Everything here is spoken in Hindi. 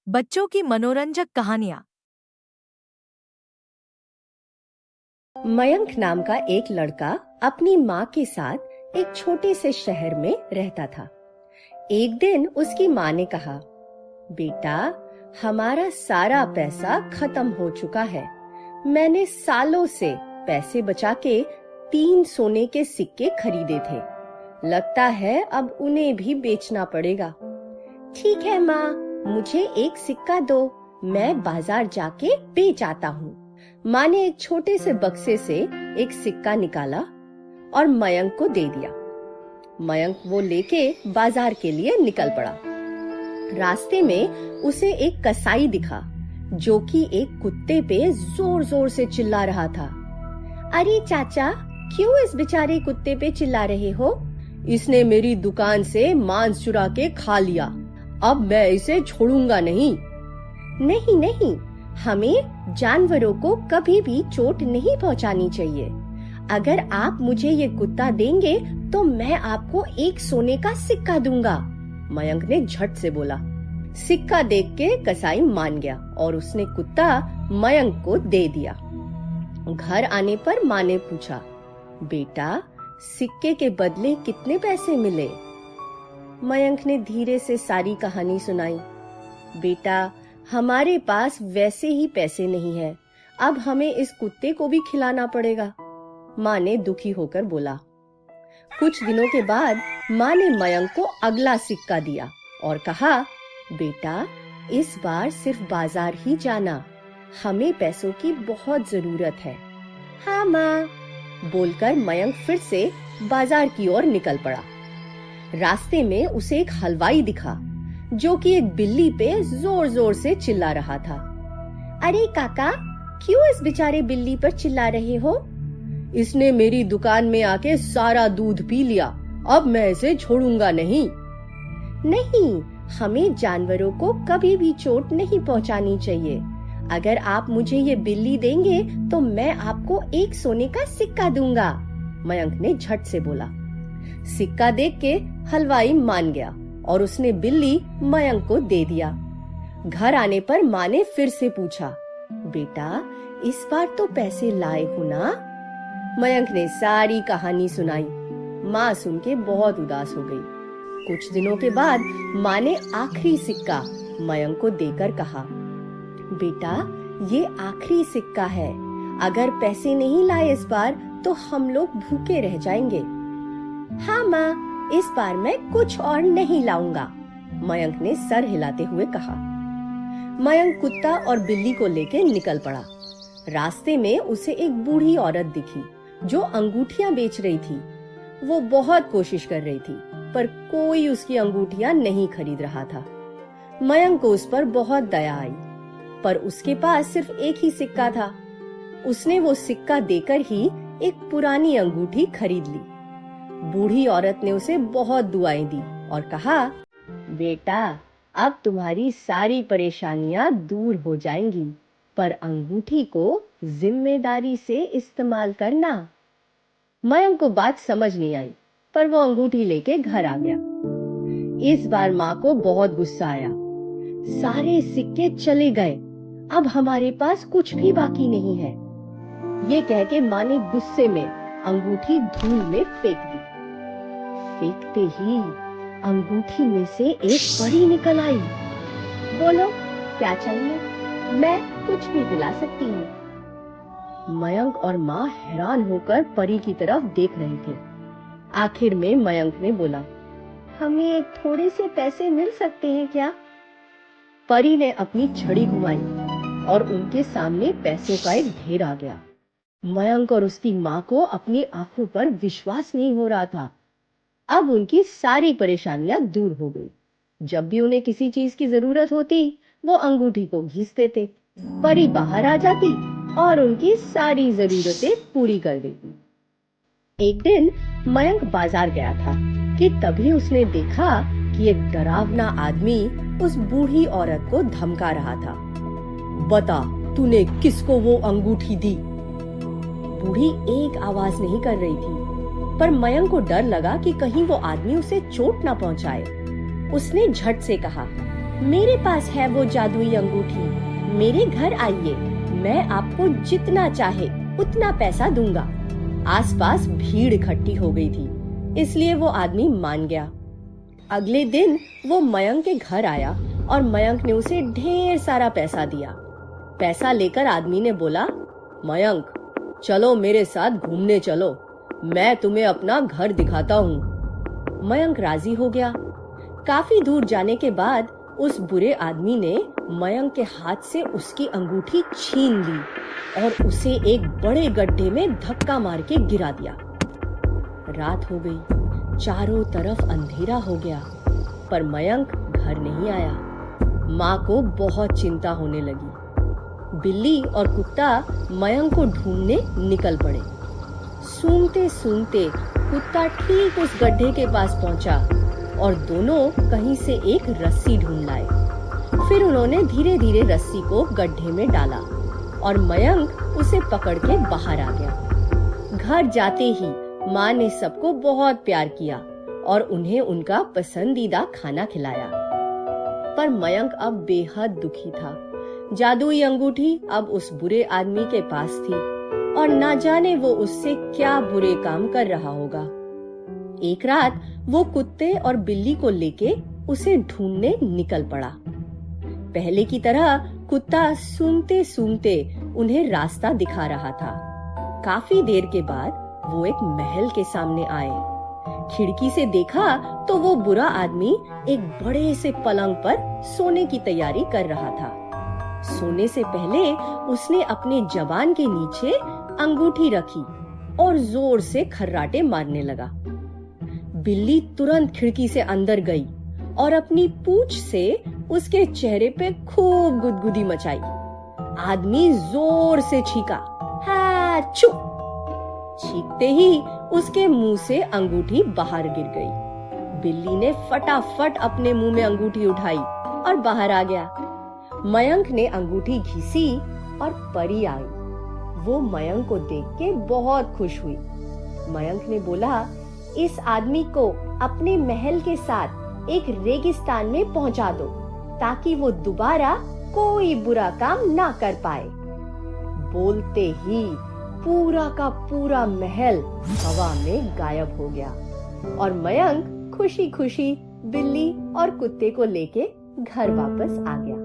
बच्चों की मनोरंजक कहानियाँ। मयंक नाम का एक लड़का अपनी माँ के साथ एक छोटे से शहर में रहता था। एक दिन उसकी माँ ने कहा, बेटा, हमारा सारा पैसा खत्म हो चुका है। मैंने सालों से पैसे बचा के 3 सोने के सिक्के खरीदे थे। लगता है अब उन्हें भी बेचना पड़ेगा। ठीक है माँ, मुझे एक सिक्का दो, मैं बाजार जाके बेच आता हूँ। माँ ने एक छोटे से बक्से से एक सिक्का निकाला और मयंक को दे दिया। मयंक वो लेके बाजार के लिए निकल पड़ा। रास्ते में उसे एक कसाई दिखा जो कि एक कुत्ते पे जोर जोर से चिल्ला रहा था। अरे चाचा, क्यों इस बेचारे कुत्ते पे चिल्ला रहे हो? इसने मेरी दुकान से मांस चुरा के खा लिया, अब मैं इसे छोड़ूंगा नहीं। नहीं नहीं, हमें जानवरों को कभी भी चोट नहीं पहुंचानी चाहिए। अगर आप मुझे ये कुत्ता देंगे तो मैं आपको 1 सोने का सिक्का दूंगा, मयंक ने झट से बोला। सिक्का देख के कसाई मान गया और उसने कुत्ता मयंक को दे दिया। घर आने पर माँ ने पूछा, बेटा, सिक्के के बदले कितने पैसे मिले? मयंक ने धीरे से सारी कहानी सुनाई। बेटा, हमारे पास वैसे ही पैसे नहीं है, अब हमें इस कुत्ते को भी खिलाना पड़ेगा, माँ ने दुखी होकर बोला। कुछ दिनों के बाद माँ ने मयंक को अगला सिक्का दिया और कहा, बेटा, इस बार सिर्फ बाजार ही जाना, हमें पैसों की बहुत जरूरत है। हाँ माँ, बोलकर मयंक फिर से बाजार की ओर निकल पड़ा। रास्ते में उसे एक हलवाई दिखा जो कि एक बिल्ली पे जोर जोर से चिल्ला रहा था। अरे काका, क्यों इस बेचारे बिल्ली पर चिल्ला रहे हो? इसने मेरी दुकान में आके सारा दूध पी लिया, अब मैं इसे छोड़ूंगा नहीं। नहीं, हमें जानवरों को कभी भी चोट नहीं पहुंचानी चाहिए। अगर आप मुझे ये बिल्ली देंगे तो मैं आपको 1 सोने का सिक्का दूंगा, मयंक ने झट से बोला। सिक्का देख के हलवाई मान गया और उसने बिल्ली मयंक को दे दिया। घर आने पर माँ ने फिर से पूछा, बेटा, इस बार तो पैसे लाए हो ना? मयंक ने सारी कहानी सुनाई। माँ सुन के बहुत उदास हो गई। कुछ दिनों के बाद माँ ने आखिरी सिक्का मयंक को देकर कहा, बेटा, ये आखिरी सिक्का है, अगर पैसे नहीं लाए इस बार तो हम लोग भूखे रह जाएंगे। हाँ माँ, इस बार मैं कुछ और नहीं लाऊंगा, मयंक ने सर हिलाते हुए कहा। मयंक कुत्ता और बिल्ली को लेकर निकल पड़ा। रास्ते में उसे एक बूढ़ी औरत दिखी जो अंगूठियां बेच रही थी। वो बहुत कोशिश कर रही थी पर कोई उसकी अंगूठियां नहीं खरीद रहा था। मयंक को उस पर बहुत दया आई, पर उसके पास सिर्फ एक ही सिक्का था। उसने वो सिक्का देकर ही एक पुरानी अंगूठी खरीद ली। बूढ़ी औरत ने उसे बहुत दुआएं दी और कहा, बेटा, अब तुम्हारी सारी परेशानियां दूर हो जाएंगी, पर अंगूठी को जिम्मेदारी से इस्तेमाल करना। मयंक को बात समझ नहीं आई, पर वो अंगूठी लेके घर आ गया। इस बार माँ को बहुत गुस्सा आया। सारे सिक्के चले गए, अब हमारे पास कुछ भी बाकी नहीं है। ये कह के माँ ने गुस्से में अंगूठी धूल में फेंक दी। फेंकते ही अंगूठी में से एक परी निकल आई। बोलो, क्या चाहिए? मैं कुछ भी दिला सकती हूँ। मयंक और माँ हैरान होकर परी की तरफ देख रहे थे। आखिर में मयंक ने बोला, हमें थोड़े से पैसे मिल सकते हैं क्या? परी ने अपनी छड़ी घुमाई और उनके सामने पैसों का एक ढेर आ गया। मयंक और उसकी माँ को अपनी आंखों पर विश्वास नहीं हो रहा था। अब उनकी सारी परेशानियां दूर हो गई। जब भी उन्हें किसी चीज की जरूरत होती, वो अंगूठी को घिस देते, परी बाहर आ जाती और उनकी सारी जरूरतें पूरी कर देती। एक दिन मयंक बाजार गया था कि तभी उसने देखा कि एक डरावना आदमी उस बूढ़ी औरत को धमका रहा था। बता, तूने किसको वो अंगूठी दी? बूढ़ी एक आवाज नहीं कर रही थी, पर मयंक को डर लगा कि कहीं वो आदमी उसे चोट ना पहुंचाए। उसने झट से कहा, मेरे पास है वो जादुई अंगूठी, मेरे घर आइए, मैं आपको जितना चाहे उतना पैसा दूंगा। आसपास भीड़ इकट्ठी हो गई थी, इसलिए वो आदमी मान गया। अगले दिन वो मयंक के घर आया और मयंक ने उसे ढेर सारा पैसा दिया। पैसा लेकर आदमी ने बोला, मयंक चलो मेरे साथ घूमने चलो, मैं तुम्हें अपना घर दिखाता हूँ। मयंक राजी हो गया। काफी दूर जाने के बाद उस बुरे आदमी ने मयंक के हाथ से उसकी अंगूठी छीन ली और उसे एक बड़े गड्ढे में धक्का मार के गिरा दिया। रात हो गई, चारों तरफ अंधेरा हो गया, पर मयंक घर नहीं आया। माँ को बहुत चिंता होने लगी। बिल्ली और कुत्ता मयंक को ढूंढने निकल पड़े। सूंघते सूंघते कुत्ता ठीक उस गड्ढे के पास पहुंचा और दोनों कहीं से एक रस्सी ढूंढ लाए। फिर उन्होंने धीरे धीरे रस्सी को गड्ढे में डाला और मयंक उसे पकड़ के बाहर आ गया। घर जाते ही माँ ने सबको बहुत प्यार किया और उन्हें उनका पसंदीदा खाना खिलाया। पर मयंक अब बेहद दुखी था। जादुई अंगूठी अब उस बुरे आदमी के पास थी और ना जाने वो उससे क्या बुरे काम कर रहा होगा। एक रात वो कुत्ते और बिल्ली को लेके उसे ढूंढने निकल पड़ा। पहले की तरह कुत्ता सूंघते सूंघते उन्हें रास्ता दिखा रहा था। काफी देर के बाद वो एक महल के सामने आए। खिड़की से देखा तो वो बुरा आदमी एक बड़े से पलंग पर सोने की तैयारी कर रहा था। सोने से पहले उसने अपने जबान के नीचे अंगूठी रखी और जोर से खर्राटे मारने लगा। बिल्ली तुरंत खिड़की से अंदर गई और अपनी पूंछ से उसके चेहरे पे खूब गुदगुदी मचाई। आदमी जोर से छीका, हाचू! छींकते ही उसके मुंह से अंगूठी बाहर गिर गई। बिल्ली ने फटाफट अपने मुंह में अंगूठी उठाई और बाहर आ गया। मयंक ने अंगूठी घिसी और परी आई। वो मयंक को देख के बहुत खुश हुई। मयंक ने बोला, इस आदमी को अपने महल के साथ एक रेगिस्तान में पहुंचा दो ताकि वो दोबारा कोई बुरा काम ना कर पाए। बोलते ही पूरा का पूरा महल हवा में गायब हो गया और मयंक खुशी खुशी बिल्ली और कुत्ते को लेके घर वापस आ गया।